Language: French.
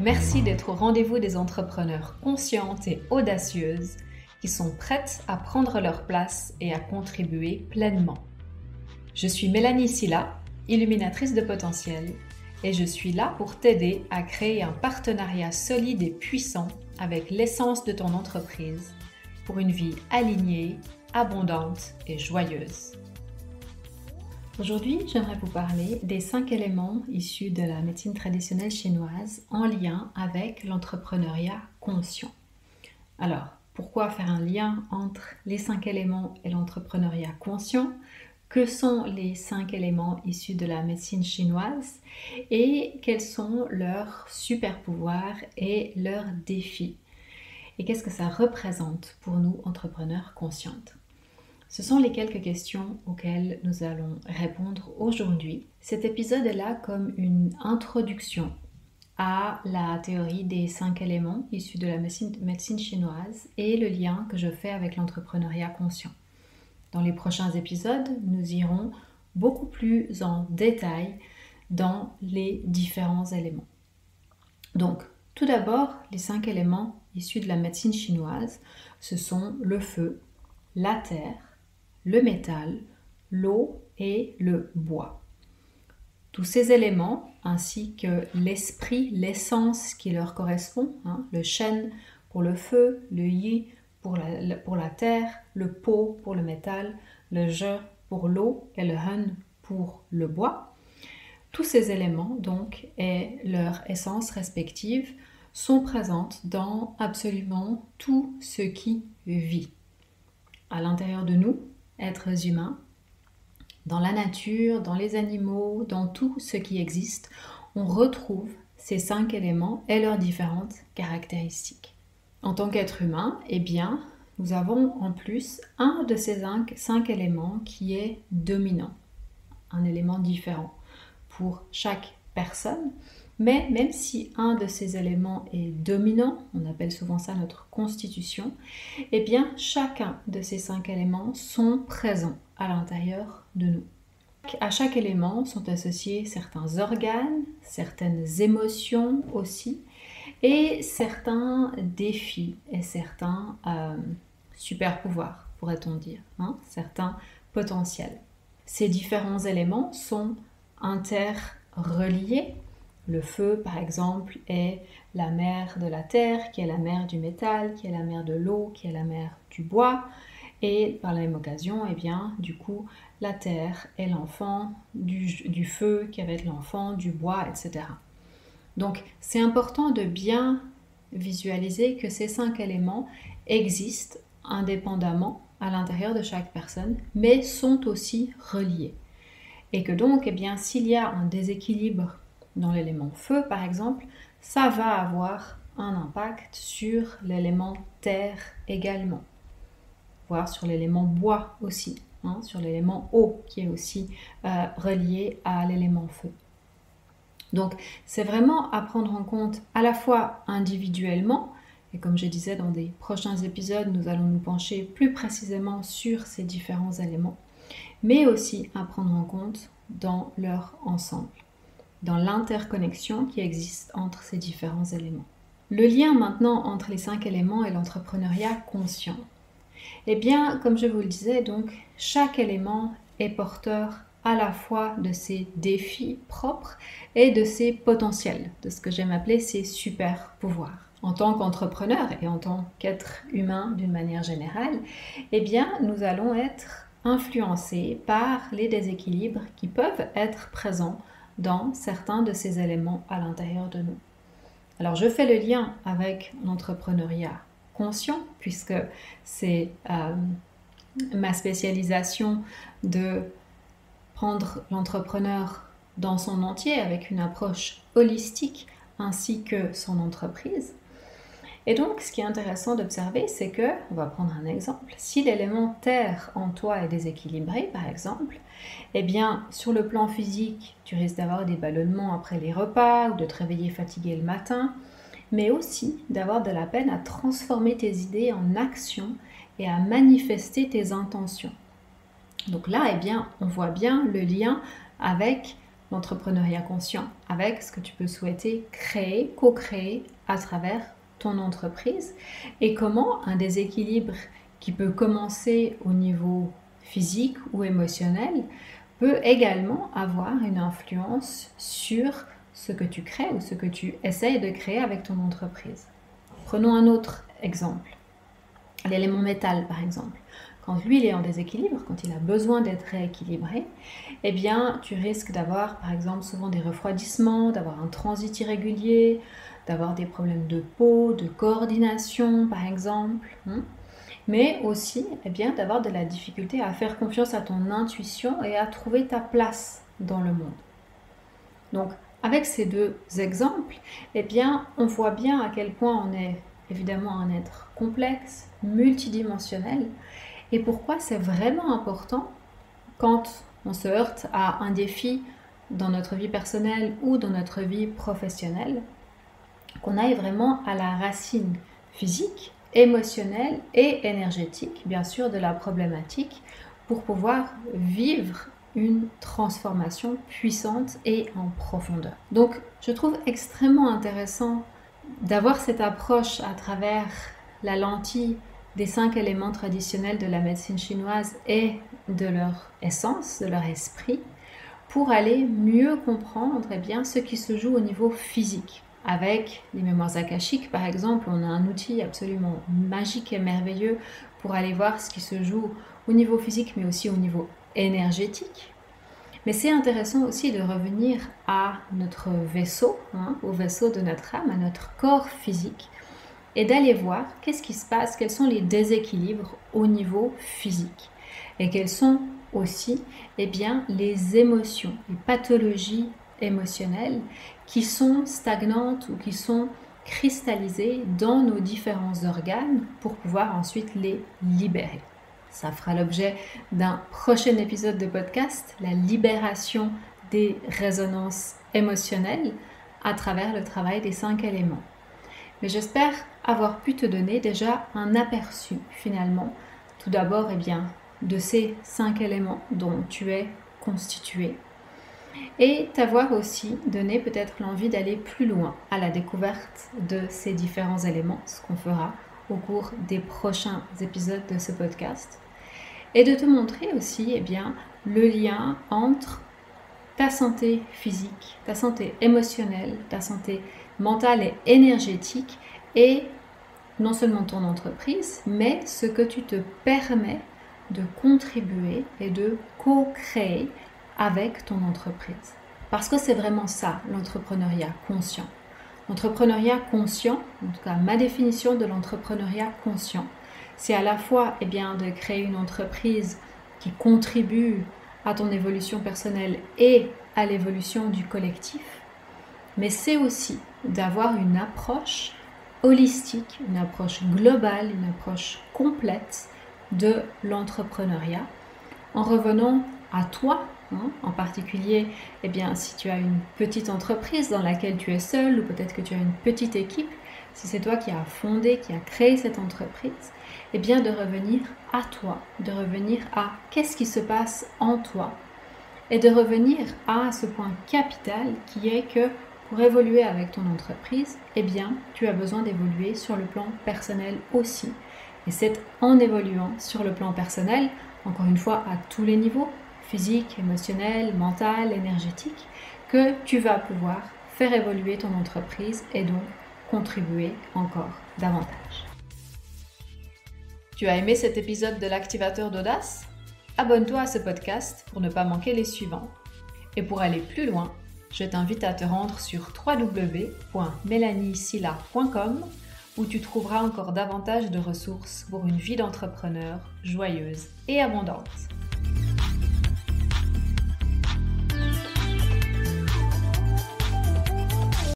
Merci d'être au rendez-vous des entrepreneurs conscientes et audacieuses qui sont prêtes à prendre leur place et à contribuer pleinement. Je suis Mélanie Silla, illuminatrice de potentiel, et je suis là pour t'aider à créer un partenariat solide et puissant avec l'essence de ton entreprise pour une vie alignée, abondante et joyeuse. Aujourd'hui, j'aimerais vous parler des 5 éléments issus de la médecine traditionnelle chinoise en lien avec l'entrepreneuriat conscient. Alors, pourquoi faire un lien entre les 5 éléments et l'entrepreneuriat conscient ? Que sont les 5 éléments issus de la médecine chinoise et quels sont leurs super pouvoirs et leurs défis? Et qu'est-ce que ça représente pour nous, entrepreneurs conscientes? Ce sont les quelques questions auxquelles nous allons répondre aujourd'hui. Cet épisode est là comme une introduction à la théorie des 5 éléments issus de la médecine chinoise et le lien que je fais avec l'entrepreneuriat conscient. Dans les prochains épisodes, nous irons beaucoup plus en détail dans les différents éléments. Donc, tout d'abord, les 5 éléments issus de la médecine chinoise, ce sont le feu, la terre, le métal, l'eau et le bois. Tous ces éléments, ainsi que l'esprit, l'essence qui leur correspond, le shen pour le feu, le yi pour la terre, le po pour le métal, le je pour l'eau et le hun pour le bois. Tous ces éléments, donc, et leur essence respective, sont présentes dans absolument tout ce qui vit. À l'intérieur de nous, êtres humains, dans la nature, dans les animaux, dans tout ce qui existe, on retrouve ces 5 éléments et leurs différentes caractéristiques. En tant qu'être humain, eh bien, nous avons en plus un de ces 5 éléments qui est dominant, un élément différent pour chaque personne. Mais même si un de ces éléments est dominant, on appelle souvent ça notre constitution, eh bien chacun de ces 5 éléments sont présents à l'intérieur de nous. À chaque élément sont associés certains organes, certaines émotions aussi, et certains défis et certains super pouvoirs, pourrait-on dire, certains potentiels. Ces différents éléments sont interreliés. Le feu, par exemple, est la mère de la terre, qui est la mère du métal, qui est la mère de l'eau, qui est la mère du bois. Et par la même occasion, eh bien, du coup, la terre est l'enfant du feu, qui va être l'enfant du bois, etc. Donc, c'est important de bien visualiser que ces 5 éléments existent indépendamment à l'intérieur de chaque personne, mais sont aussi reliés. Et que donc, eh bien, s'il y a un déséquilibre dans l'élément feu, par exemple, ça va avoir un impact sur l'élément terre également, voire sur l'élément bois aussi, sur l'élément eau qui est aussi relié à l'élément feu. Donc, c'est vraiment à prendre en compte à la fois individuellement, et comme je disais dans des prochains épisodes, nous allons nous pencher plus précisément sur ces différents éléments, mais aussi à prendre en compte dans leur ensemble, dans l'interconnexion qui existe entre ces différents éléments. Le lien maintenant entre les 5 éléments et l'entrepreneuriat conscient. Eh bien, comme je vous le disais, donc, chaque élément est porteur à la fois de ses défis propres et de ses potentiels, de ce que j'aime appeler ses super pouvoirs. En tant qu'entrepreneur et en tant qu'être humain d'une manière générale, eh bien, nous allons être influencés par les déséquilibres qui peuvent être présents dans certains de ces éléments à l'intérieur de nous. Alors, je fais le lien avec l'entrepreneuriat conscient, puisque c'est ma spécialisation de prendre l'entrepreneur dans son entier avec une approche holistique ainsi que son entreprise. Et donc, ce qui est intéressant d'observer, c'est que, on va prendre un exemple, si l'élément terre en toi est déséquilibré, par exemple, eh bien, sur le plan physique, tu risques d'avoir des ballonnements après les repas ou de te réveiller fatigué le matin, mais aussi d'avoir de la peine à transformer tes idées en action et à manifester tes intentions. Donc là, eh bien, on voit bien le lien avec l'entrepreneuriat conscient avec ce que tu peux souhaiter créer, co-créer à travers ton entreprise et comment un déséquilibre qui peut commencer au niveau physique ou émotionnel peut également avoir une influence sur ce que tu crées ou ce que tu essayes de créer avec ton entreprise. Prenons un autre exemple. L'élément métal, par exemple. Quand lui, il est en déséquilibre, quand il a besoin d'être rééquilibré, eh bien, tu risques d'avoir, par exemple, souvent des refroidissements, d'avoir un transit irrégulier, d'avoir des problèmes de peau, de coordination, par exemple. Mais aussi, eh bien, d'avoir de la difficulté à faire confiance à ton intuition et à trouver ta place dans le monde. Donc, avec ces deux exemples, eh bien, on voit bien à quel point on est évidemment un être complexe, multidimensionnel, et pourquoi c'est vraiment important quand on se heurte à un défi dans notre vie personnelle ou dans notre vie professionnelle, qu'on aille vraiment à la racine physique, émotionnelle et énergétique, bien sûr, de la problématique, pour pouvoir vivre une transformation puissante et en profondeur. Donc, je trouve extrêmement intéressant d'avoir cette approche à travers la lentille des 5 éléments traditionnels de la médecine chinoise et de leur essence, de leur esprit, pour aller mieux comprendre ce qui se joue au niveau physique. Avec les mémoires akashiques, par exemple, on a un outil absolument magique et merveilleux pour aller voir ce qui se joue au niveau physique, mais aussi au niveau énergétique. Mais c'est intéressant aussi de revenir à notre vaisseau, au vaisseau de notre âme, à notre corps physique, et d'aller voir qu'est-ce qui se passe, quels sont les déséquilibres au niveau physique, et quelles sont aussi les émotions, les pathologies émotionnelles qui sont stagnantes ou qui sont cristallisées dans nos différents organes pour pouvoir ensuite les libérer. Ça fera l'objet d'un prochain épisode de podcast, la libération des résonances émotionnelles à travers le travail des 5 éléments. Mais j'espère avoir pu te donner déjà un aperçu finalement, tout d'abord de ces 5 éléments dont tu es constitué, et t'avoir aussi donné peut-être l'envie d'aller plus loin à la découverte de ces différents éléments, ce qu'on fera au cours des prochains épisodes de ce podcast, et de te montrer aussi le lien entre ta santé physique, ta santé émotionnelle, ta santé mentale et énergétique, et non seulement ton entreprise, mais ce que tu te permets de contribuer et de co-créer avec ton entreprise. Parce que c'est vraiment ça, l'entrepreneuriat conscient. L'entrepreneuriat conscient, en tout cas ma définition de l'entrepreneuriat conscient, c'est à la fois de créer une entreprise qui contribue à ton évolution personnelle et à l'évolution du collectif, mais c'est aussi d'avoir une approche holistique, une approche globale, une approche complète de l'entrepreneuriat, en revenant à toi, en particulier si tu as une petite entreprise dans laquelle tu es seul, ou peut-être que tu as une petite équipe, si c'est toi qui as fondé, qui as créé cette entreprise, de revenir à toi, de revenir à qu'est-ce qui se passe en toi, et de revenir à ce point capital qui est que pour évoluer avec ton entreprise, tu as besoin d'évoluer sur le plan personnel aussi. Et c'est en évoluant sur le plan personnel, encore une fois à tous les niveaux, physique, émotionnel, mental, énergétique, que tu vas pouvoir faire évoluer ton entreprise et donc contribuer encore davantage. Tu as aimé cet épisode de l'Activateur d'Audace ? Abonne-toi à ce podcast pour ne pas manquer les suivants. Et pour aller plus loin, je t'invite à te rendre sur www.melaniesilla.com où tu trouveras encore davantage de ressources pour une vie d'entrepreneur joyeuse et abondante.